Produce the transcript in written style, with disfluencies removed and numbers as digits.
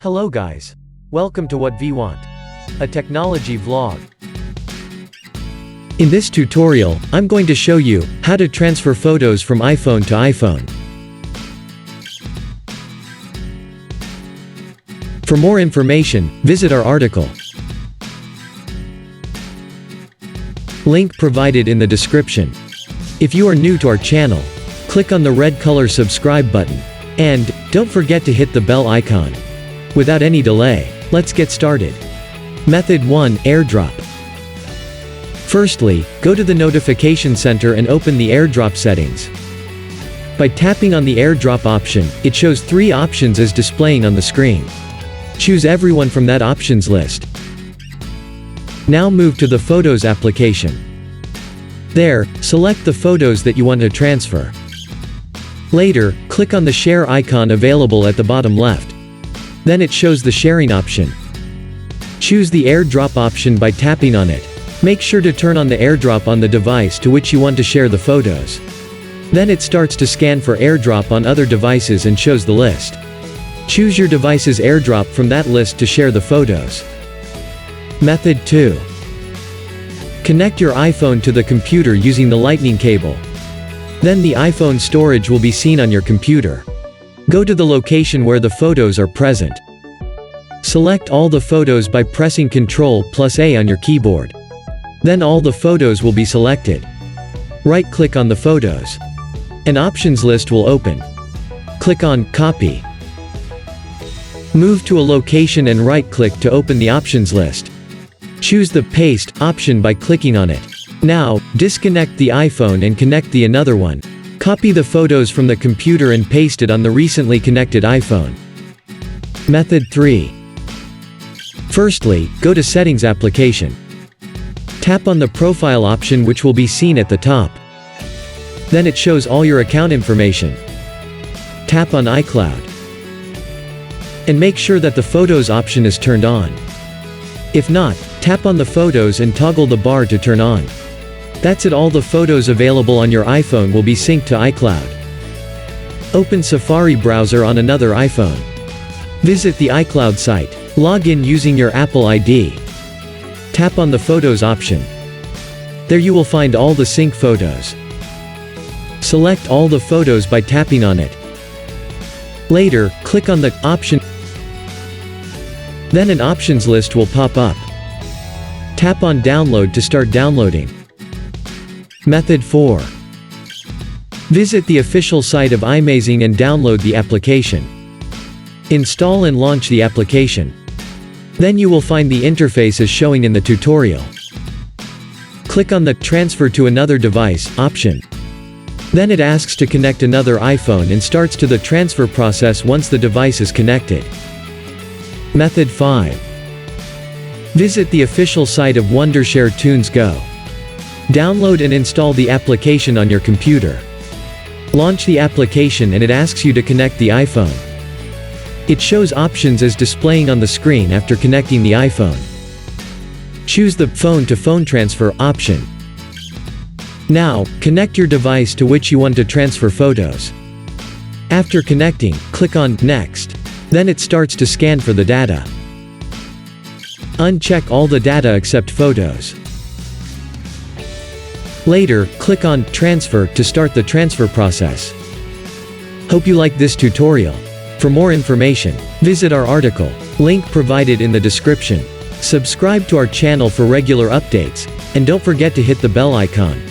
Hello guys. Welcome to WhatVwant, a technology vlog. In this tutorial, I'm going to show you how to transfer photos from iPhone to iPhone. For more information, visit our article. Link provided in the description. If you are new to our channel, click on the red color subscribe button. And don't forget to hit the bell icon. Without any delay, let's get started. Method 1. AirDrop. Firstly, go to the notification center and open the AirDrop settings. By tapping on the AirDrop option, it shows 3 options as displaying on the screen. Choose everyone from that options list. Now move to the Photos application. There, select the photos that you want to transfer. Later, click on the share icon available at the bottom left. Then it shows the sharing option. Choose the AirDrop option by tapping on it. Make sure to turn on the AirDrop on the device to which you want to share the photos. Then it starts to scan for AirDrop on other devices and shows the list. Choose your device's AirDrop from that list to share the photos. Method 2. Connect your iPhone to the computer using the lightning cable. Then the iPhone storage will be seen on your computer. Go to the location where the photos are present. Select all the photos by pressing Ctrl+A on your keyboard. Then all the photos will be selected. Right-click on the photos. An options list will open. Click on Copy. Move to a location and right-click to open the options list. Choose the Paste option by clicking on it. Now, disconnect the iPhone and connect the another one. Copy the photos from the computer and paste it on the recently connected iPhone. Method 3. Firstly, go to Settings application. Tap on the Profile option which will be seen at the top. Then it shows all your account information. Tap on iCloud. And make sure that the Photos option is turned on. If not, tap on the Photos and toggle the bar to turn on. That's it. All the photos available on your iPhone will be synced to iCloud. Open Safari browser on another iPhone. Visit the iCloud site. Log in using your Apple ID. Tap on the Photos option. There you will find all the sync photos. Select all the photos by tapping on it. Later, click on the option. Then an options list will pop up. Tap on Download to start downloading. Method 4. Visit the official site of iMazing and download the application. Install and launch the application. Then you will find the interface as showing in the tutorial. Click on the Transfer to another device option. Then it asks to connect another iPhone and starts to the transfer process once the device is connected. Method 5. Visit the official site of Wondershare TunesGo. Download and install the application on your computer. Launch the application and it asks you to connect the iPhone. It shows options as displaying on the screen after connecting the iPhone. Choose the Phone-to-Phone Transfer option. Now, connect your device to which you want to transfer photos. After connecting, click on Next. Then it starts to scan for the data. Uncheck all the data except photos. Later, click on Transfer to start the transfer process. Hope you liked this tutorial. For more information, visit our article. Link provided in the description. Subscribe to our channel for regular updates, and don't forget to hit the bell icon.